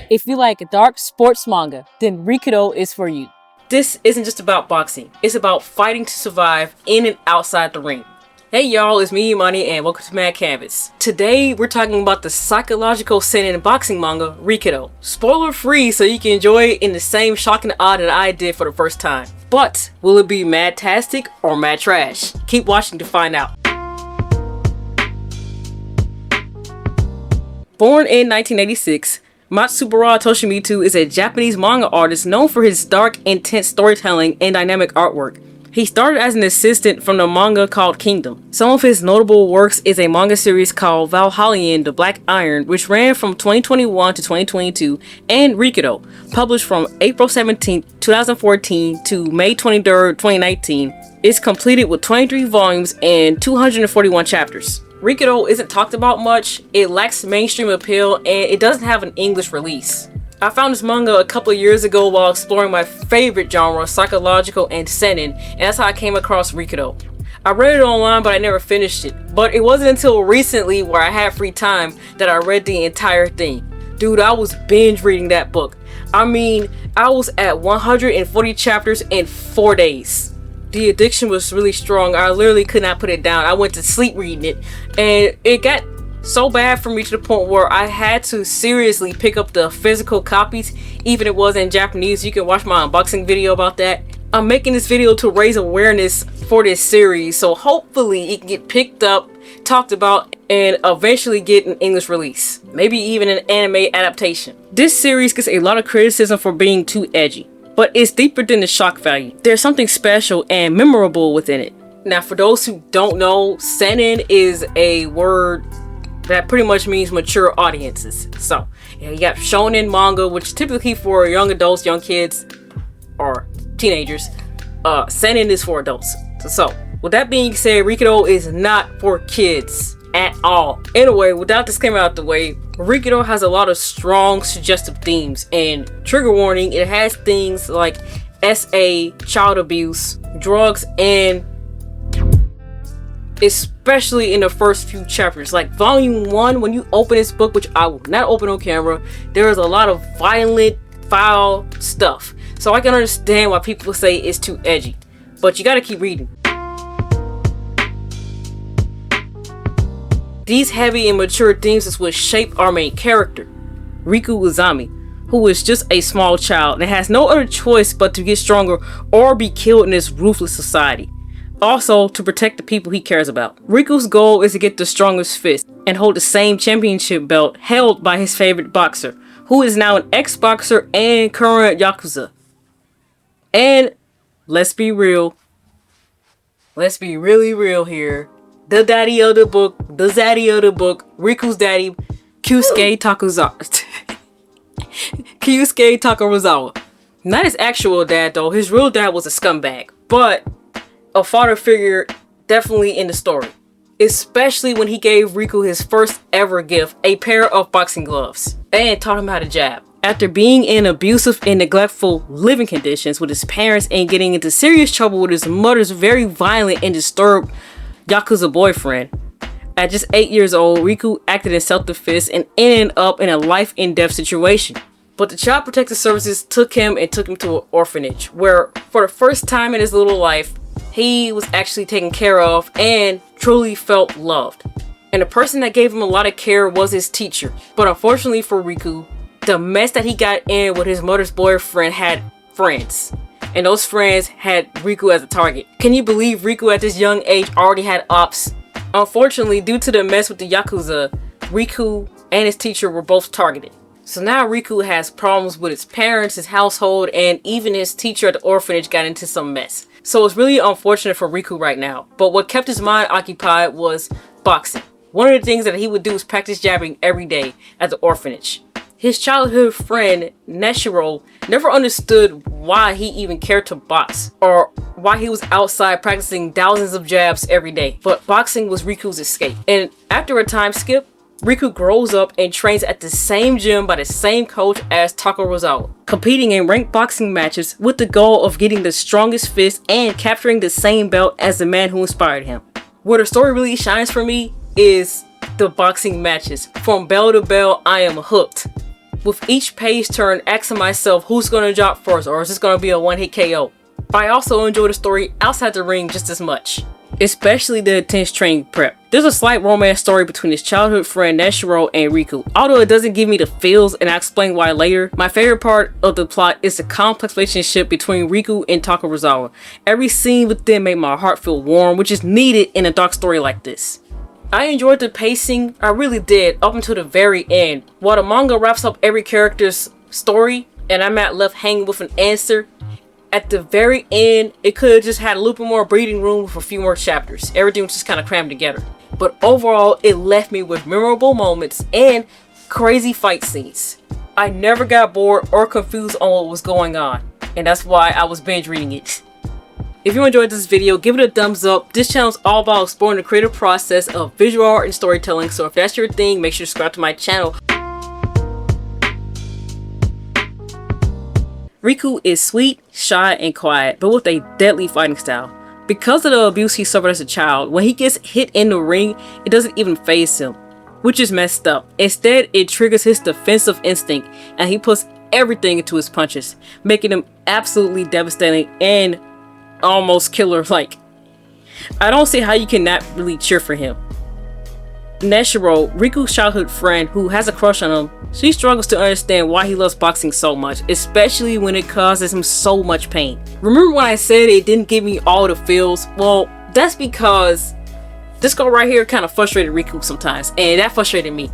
If you like dark sports manga, then Rikudo is for you. This isn't just about boxing, it's about fighting to survive in and outside the ring. Hey y'all, it's me, Imani, and welcome to Mad Canvas. Today, we're talking about the psychological seinen boxing manga, Rikudo. Spoiler free, so you can enjoy it in the same shock and awe that I did for the first time. But, will it be mad-tastic or mad trash? Keep watching to find out. Born in 1986, Matsubara Toshimitsu is a Japanese manga artist known for his dark, intense storytelling and dynamic artwork. He started as an assistant from the manga called Kingdom. Some of his notable works is a manga series called Valhallian The Black Iron, which ran from 2021 to 2022, and Rikudo, published from April 17, 2014 to May 23, 2019. It's completed with 23 volumes and 241 chapters. Rikudo isn't talked about much, it lacks mainstream appeal, and it doesn't have an English release. I found this manga a couple of years ago while exploring my favorite genre, psychological and seinen, and that's how I came across Rikudo. I read it online, but I never finished it. But it wasn't until recently, where I had free time, that I read the entire thing. Dude, I was binge reading that book. I mean, I was at 140 chapters in 4 days. The addiction was really strong. I literally could not put it down. I went to sleep reading it, and it got so bad for me to the point where I had to seriously pick up the physical copies, even if it was in Japanese. You can watch my unboxing video about that. I'm making this video to raise awareness for this series, so hopefully it can get picked up, talked about, and eventually get an English release. Maybe even an anime adaptation. This series gets a lot of criticism for being too edgy, but it's deeper than the shock value. There's something special and memorable within it. Now, for those who don't know, seinen is a word that pretty much means mature audiences. So, you got shonen manga, which typically for young adults, young kids, or teenagers. Seinen is for adults. So, with that being said, Rikudo is not for kids at all. Anyway, without this disclaimer out the way, Rikudo has a lot of strong, suggestive themes, and trigger warning, it has things like SA, child abuse, drugs, and especially in the first few chapters. Like volume 1, when you open this book, which I will not open on camera, there is a lot of violent, foul stuff. So I can understand why people say it's too edgy, but you gotta keep reading. These heavy and mature themes is what shape our main character, Riku Uzami, who is just a small child and has no other choice but to get stronger or be killed in this ruthless society. Also, to protect the people he cares about. Riku's goal is to get the strongest fist and hold the same championship belt held by his favorite boxer, who is now an ex-boxer and current Yakuza. And let's be real. Let's be really real here. The daddy of the book, Riku's daddy, Kyusuke Takarazawa. Not his actual dad though, his real dad was a scumbag, but a father figure definitely in the story. Especially when he gave Riku his first ever gift, a pair of boxing gloves, and taught him how to jab. After being in abusive and neglectful living conditions with his parents and getting into serious trouble with his mother's very violent and disturbed Yakuza boyfriend, at just 8 years old, Riku acted in self-defense and ended up in a life-and-death situation. But the Child Protective Services took him to an orphanage, where for the first time in his little life, he was actually taken care of and truly felt loved. And the person that gave him a lot of care was his teacher. But unfortunately for Riku, the mess that he got in with his mother's boyfriend had friends. And those friends had Riku as a target. Can you believe Riku at this young age already had ops? Unfortunately, due to the mess with the Yakuza, Riku and his teacher were both targeted. So now Riku has problems with his parents, his household, and even his teacher at the orphanage got into some mess. So it's really unfortunate for Riku right now. But what kept his mind occupied was boxing. One of the things that he would do is practice jabbing every day at the orphanage. His childhood friend, Neshiro, never understood why he even cared to box, or why he was outside practicing thousands of jabs every day. But boxing was Riku's escape. And after a time skip, Riku grows up and trains at the same gym by the same coach as Takarazawa, competing in ranked boxing matches with the goal of getting the strongest fist and capturing the same belt as the man who inspired him. Where the story really shines for me is the boxing matches. From bell to bell, I am hooked. with each page turn asking myself who's gonna drop first, or is this gonna be a one-hit KO. I also enjoy the story outside the ring just as much, especially the intense training prep. There's a slight romance story between his childhood friend Neshiro and Riku. Although it doesn't give me the feels, and I'll explain why later, my favorite part of the plot is the complex relationship between Riku and Takarazawa. Every scene with them made my heart feel warm, which is needed in a dark story like this. I enjoyed the pacing, I really did, up until the very end. While the manga wraps up every character's story, and I'm not left hanging with an answer, at the very end, it could have just had a little bit more breathing room with a few more chapters. Everything was just kind of crammed together. But overall, it left me with memorable moments and crazy fight scenes. I never got bored or confused on what was going on, and that's why I was binge reading it. If you enjoyed this video, give it a thumbs up. This channel is all about exploring the creative process of visual art and storytelling, so if that's your thing, make sure to subscribe to my channel. Riku is sweet, shy, and quiet, but with a deadly fighting style. Because of the abuse he suffered as a child, when he gets hit in the ring, it doesn't even faze him, which is messed up. Instead, it triggers his defensive instinct, and he puts everything into his punches, making him absolutely devastating and almost killer-like. I don't see how you cannot really cheer for him. Neshiro, Riku's childhood friend who has a crush on him, she struggles to understand why he loves boxing so much, especially when it causes him so much pain. Remember when I said it didn't give me all the feels? Well, that's because this girl right here kind of frustrated Riku sometimes, and that frustrated me.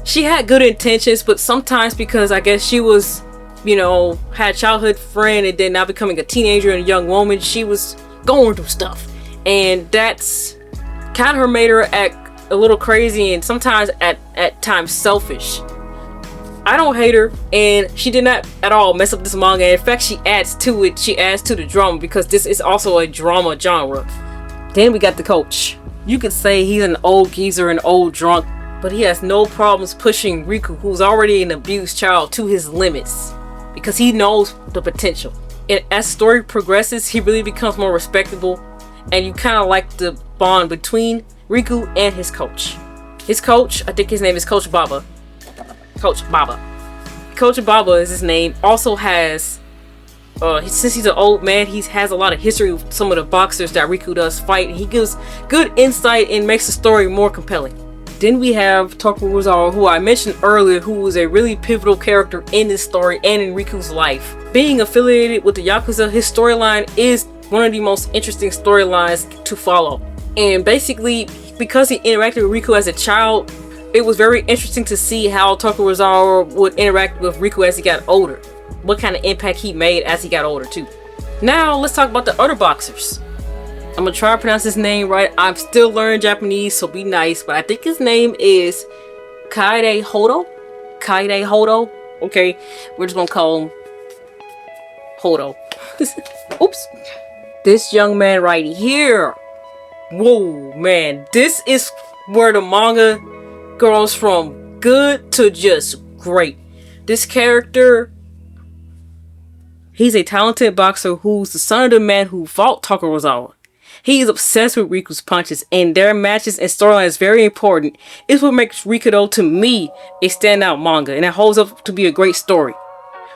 She had good intentions, but sometimes because I guess she was, you know, had a childhood friend and then now becoming a teenager and a young woman, she was going through stuff. And that's kind of made her act a little crazy and sometimes at times selfish. I don't hate her, and she did not at all mess up this manga. In fact, she adds to it. She adds to the drama because this is also a drama genre. Then we got the coach. You could say he's an old geezer, an old drunk, but he has no problems pushing Riku, who's already an abused child, to his limits because he knows the potential. And as the story progresses, he really becomes more respectable, and you kind of like the bond between Riku and his coach. His coach, I think his name is Coach Baba. Coach Baba is his name. Also has, since he's an old man, he has a lot of history with some of the boxers that Riku does fight. He gives good insight and makes the story more compelling. Then we have Takarazawa, who I mentioned earlier, who was a really pivotal character in this story and in Riku's life. Being affiliated with the Yakuza, his storyline is one of the most interesting storylines to follow. And basically, because he interacted with Riku as a child, it was very interesting to see how Takarazawa would interact with Riku as he got older. What kind of impact he made as he got older too. Now let's talk about the other boxers. I'm gonna try to pronounce his name right. I'm still learning Japanese, so be nice, but I think his name is Kaede Hodo. Kaede Hodo. Okay, we're just gonna call him Hodo. Oops. This young man right here. Whoa, man. This is where the manga goes from good to just great. This character, he's a talented boxer who's the son of the man who fought Takarazawa. He is obsessed with Riku's punches, and their matches and storyline is very important. It's what makes Rikudo, to me, a standout manga, and it holds up to be a great story,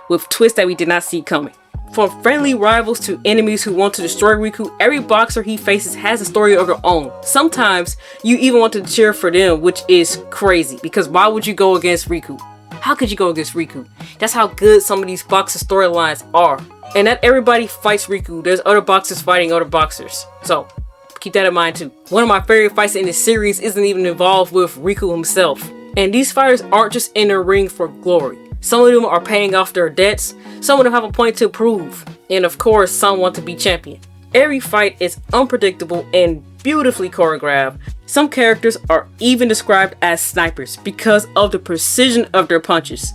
with twists that we did not see coming. From friendly rivals to enemies who want to destroy Riku, every boxer he faces has a story of their own. Sometimes you even want to cheer for them, which is crazy, because why would you go against Riku? How could you go against Riku? That's how good some of these boxer storylines are. And not everybody fights Riku. There's other boxers fighting other boxers. So keep that in mind too. One of my favorite fights in this series isn't even involved with Riku himself. And these fighters aren't just in the ring for glory. Some of them are paying off their debts, some of them have a point to prove, and of course some want to be champion. Every fight is unpredictable and beautifully choreographed. Some characters are even described as snipers because of the precision of their punches,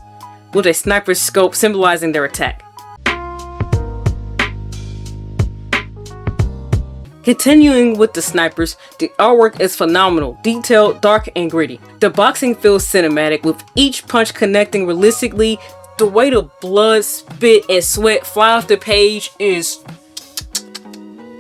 with a sniper's scope symbolizing their attack. Continuing with the snipers, the artwork is phenomenal, detailed, dark, and gritty. The boxing feels cinematic, with each punch connecting realistically. The way the blood, spit, and sweat fly off the page is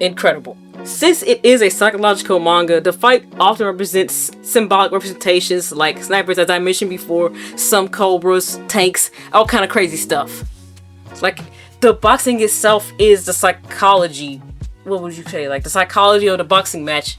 incredible. Since it is a psychological manga, the fight often represents symbolic representations like snipers, as I mentioned before, some cobras, tanks, all kind of crazy stuff. Like, the boxing itself is the psychology. What would you say? Like, the psychology of the boxing match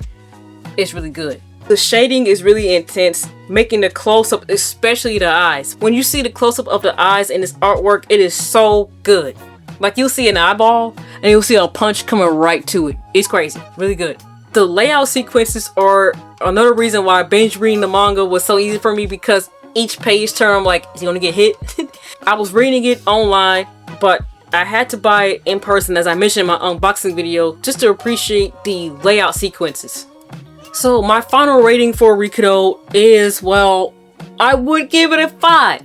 is really good. The shading is really intense, making the close-up, especially the eyes. When you see the close-up of the eyes in this artwork, it is so good. Like, you'll see an eyeball, and you'll see a punch coming right to it. It's crazy. Really good. The layout sequences are another reason why binge reading the manga was so easy for me, because each page turn, I'm like, is he gonna get hit? I was reading it online, but I had to buy it in person, as I mentioned in my unboxing video, just to appreciate the layout sequences. So my final rating for Rikudo is, well, I would give it a 5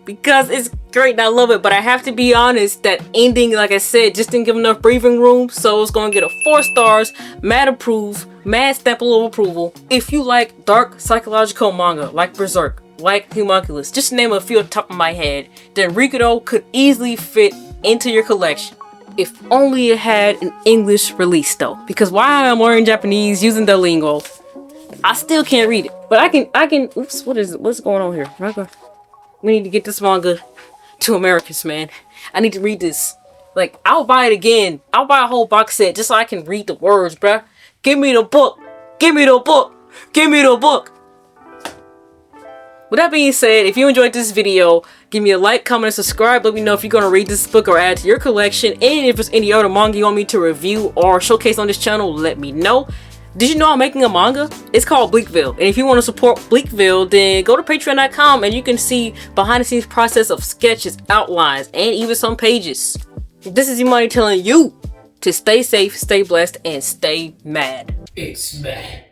because it's great and I love it, but I have to be honest, that ending, like I said, just didn't give enough breathing room, so it's gonna get a 4 stars, mad approved, mad stamp of approval. If you like dark psychological manga like Berserk, like Homunculus, just to name a few off the top of my head, then Rikudo could easily fit into your collection. If only it had an English release though, because while I'm learning Japanese using the lingo, I still can't read it. But I can, oops, what is it? What's going on here? We need to get this manga to Americans, man. I need to read this. Like, I'll buy it again. I'll buy a whole box set just so I can read the words, bruh. Give me the book. Give me the book. Give me the book. With that being said, if you enjoyed this video, give me a like, comment, and subscribe. Let me know if you're going to read this book or add to your collection. And if there's any other manga you want me to review or showcase on this channel, let me know. Did you know I'm making a manga? It's called Bleakville. And if you want to support Bleakville, then go to patreon.com and you can see behind the scenes process of sketches, outlines, and even some pages. This is Imani telling you to stay safe, stay blessed, and stay mad. It's mad.